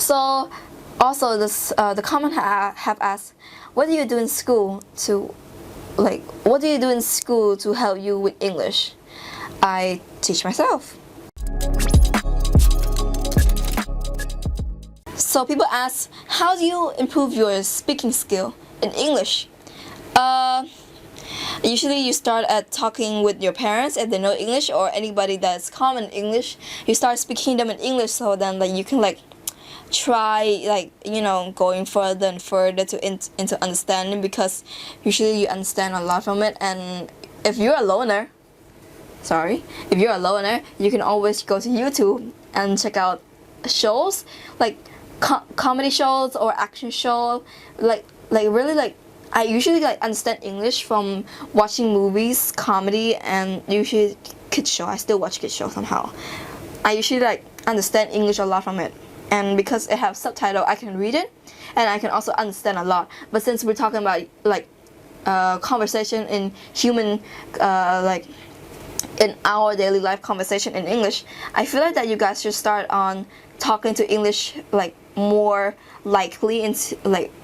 So also the comment have asked, what do you do in school to help you with English? I teach myself. So people ask, how do you improve your speaking skill in English? Usually you start at talking with your parents if they know English, or anybody that's common English. You start speaking them in English, so then you can try going further and further into understanding, because usually you understand a lot from it. And if you're a loner, you can always go to YouTube and check out shows like comedy shows or action shows. I usually understand English from watching movies, comedy, and usually kids show. I still watch kids show somehow. I usually understand English a lot from it, and because it has subtitle, I can read it, and I can also understand a lot. But since we're talking about conversation in human, in our daily life conversation in English, I feel that you guys should start on talking to English more likely, and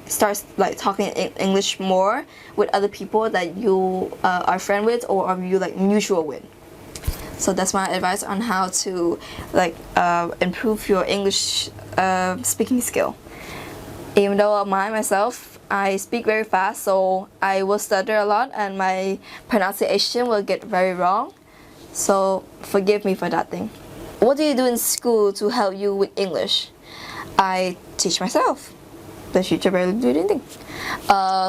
start talking in English more with other people that you are friend with or are you mutual with. So that's my advice on how to improve your English speaking skill. Even though myself, I speak very fast, so I will stutter a lot and my pronunciation will get very wrong. So forgive me for that thing. What do you do in school to help you with English? I teach myself. The teacher barely do anything.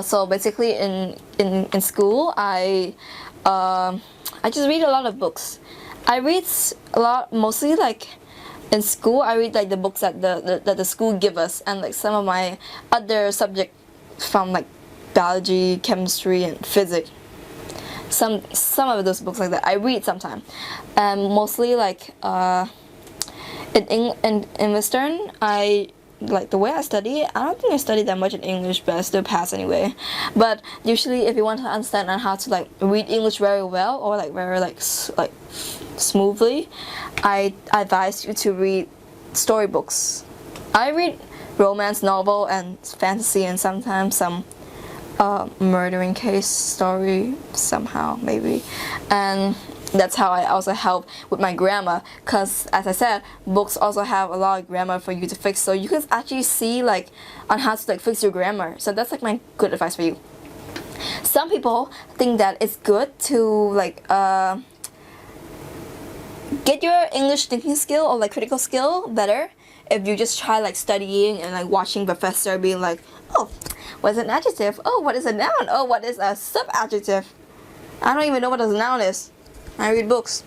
So basically in school, I just read a lot of books. I read a lot, mostly in school. I read the books that the school give us, and some of my other subjects from biology, chemistry, and physics. Some of those books that I read sometimes, and mostly in Western, the way I study, I don't think I study that much in English, but I still pass anyway. But usually, if you want to understand on how to read English very well or very smoothly, I advise you to read storybooks. I read romance novel and fantasy, and sometimes some murdering case story somehow maybe, and that's how I also help with my grammar, because as I said, books also have a lot of grammar for you to fix, so you can actually see on how to fix your grammar. So that's my good advice for you. Some people think that it's good to get your English thinking skill or critical skill better if you just try studying and watching professor being oh, what is an adjective? Oh, what is a noun? Oh, what is a sub-adjective? I don't even know what a noun is. I read books.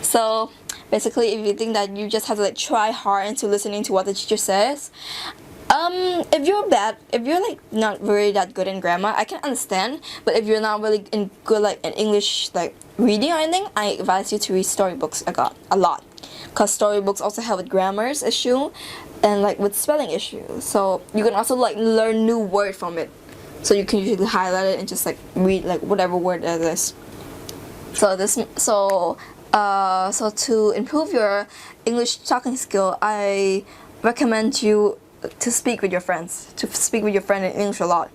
So basically, if you think that you just have to try hard into listening to what the teacher says, if you're not really that good in grammar, I can understand. But if you're not really good in English reading or anything, I advise you to read storybooks a lot, because storybooks also help with grammars issue and with spelling issues. So you can also learn new word from it. So you can usually highlight it and just read whatever word it is. So to improve your English talking skill, I recommend you to speak with your friends, in English a lot,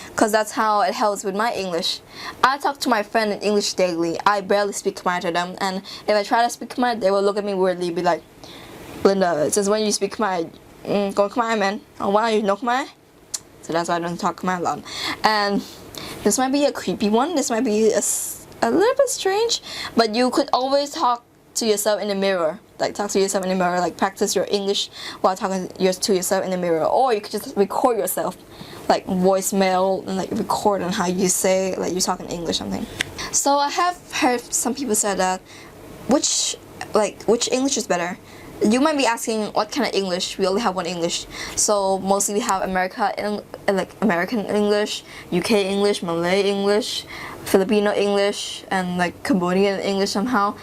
because that's how it helps with my English. I talk to my friend in English daily. I barely speak Khmer to them, and if I try to speak Khmer, they will look at me weirdly, be like, Linda, since when you speak Khmer, go Khmer, man, or why you know Khmer? So that's why I don't talk Khmer a lot. And this might be a creepy one, this might be a little bit strange, but you could always talk to yourself in the mirror. Practice your English while talking to yourself in the mirror. Or you could just record yourself, voicemail, and record on how you say you talk in English something. So I have heard some people say that which English is better. You might be asking what kind of English. We only have one English. So mostly we have American English, UK English, Malay English, Filipino English, and Cambodian English somehow.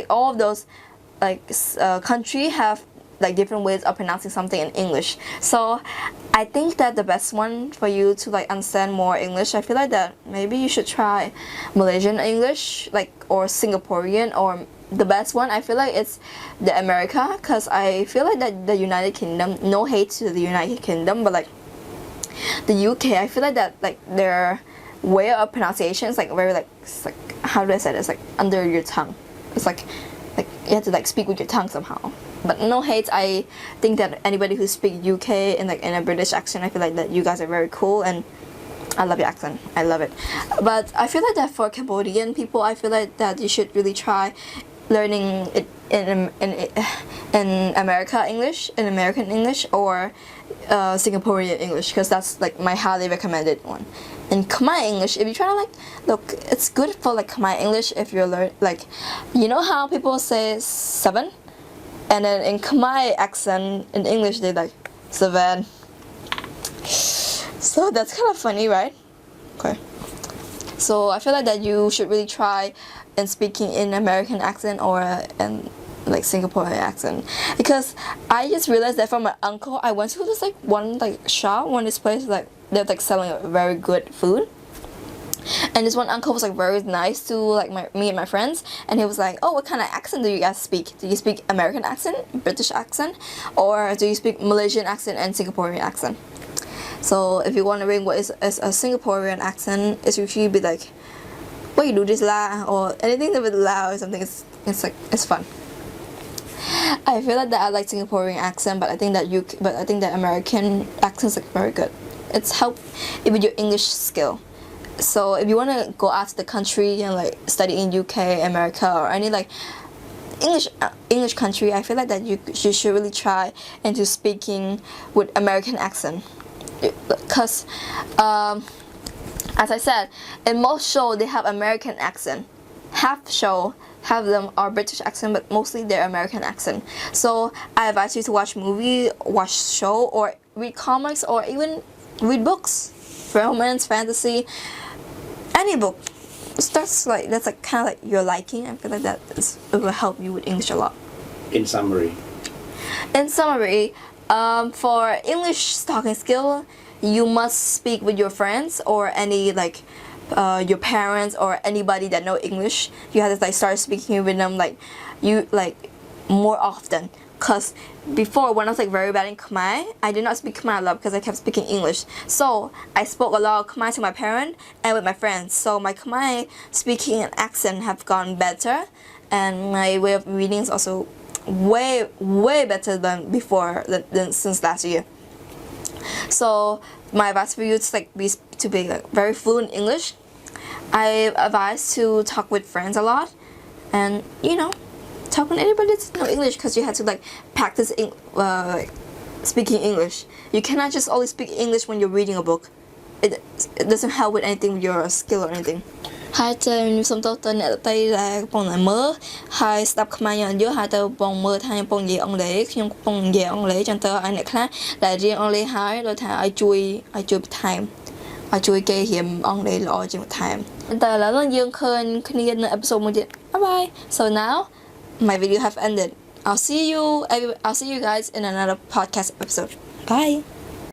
All of those country have different ways of pronouncing something in English. So I think that the best one for you to understand more English, I feel that maybe you should try Malaysian English, or Singaporean or the best one, I feel like it's the America, because I feel like that the United Kingdom, no hate to the United Kingdom, but like the UK, I feel like that like their way of pronunciation is like very like, it's like, how do I say this, like under your tongue. It's like you have to like speak with your tongue somehow. But no hate, I think that anybody who speaks UK in like in a British accent, I feel like that you guys are very cool, and I love your accent. I love it. But I feel like that for Cambodian people, I feel like that you should really try learning it in American English or Singaporean English, because that's like my highly recommended one. In Khmer English, if you try to like look, it's good for like Khmer English if you learn like, you know how people say 7, and then in Khmer accent in English they like 7. So that's kind of funny, right? Okay. So I feel like that you should really try in speaking in American accent or in like Singaporean accent, because I just realized that from my uncle, I went to this like one like shop, this place like they're like selling very good food, and this one uncle was like very nice to like me and my friends, and he was like, oh, what kind of accent do you guys speak? Do you speak American accent, British accent, or do you speak Malaysian accent and Singaporean accent? So if you're wondering what is a Singaporean accent, it's usually be like, what you do this la, or anything that with la or something. It's fun. I feel like that I like Singaporean accent, but I think that American accent is like very good. It's help with your English skill. So if you want to go out to the country and like study in UK, America, or any like English country, I feel like that you should really try into speaking with American accent, because as I said, in most shows they have American accent. Half of them are British accent, but mostly they're American accent. So I advise you to watch movie, watch show, or read comics, or even read books, romance, fantasy, any book. That's like kind of like your liking. I feel like it will help you with English a lot. In summary, for English talking skill, you must speak with your friends or any like your parents or anybody that know English. You have to like start speaking with them like more often. Cause before, when I was like very bad in Khmer, I did not speak Khmer a lot because I kept speaking English. So I spoke a lot of Khmer to my parents and with my friends. So my Khmer speaking and accent have gone better, and my way of reading is also way better than before than since last year. So my advice for you is like to be like very fluent in English. I advise to talk with friends a lot, and talk with anybody that knows English, because you have to like practice speaking English. You cannot just only speak English when you're reading a book. It doesn't help with anything with your skill or anything. ហើយខ្ញុំសូមទោសទៅអ្នកដទៃដែលកំពុងតែមើលហើយស្ដាប់ខ្មែរយ៉ាងយូរហើយទៅកំពុងមើលថាខ្ញុំកំពុងនិយាយអង់គ្លេសខ្ញុំកំពុងនិយាយអង់គ្លេសចឹងទៅឲ្យអ្នកខ្លះដែលរៀនអង់គ្លេសហើយដូចថាឲ្យជួយបន្ថែមឲ្យជួយគេរៀនអង់គ្លេសល្អជាងបន្ថែមតែឥឡូវនេះយើងឃើញគ្នានៅអេពីសូតមួយទៀត Bye. So now my video have ended. I'll see you guys in another podcast episode. Bye.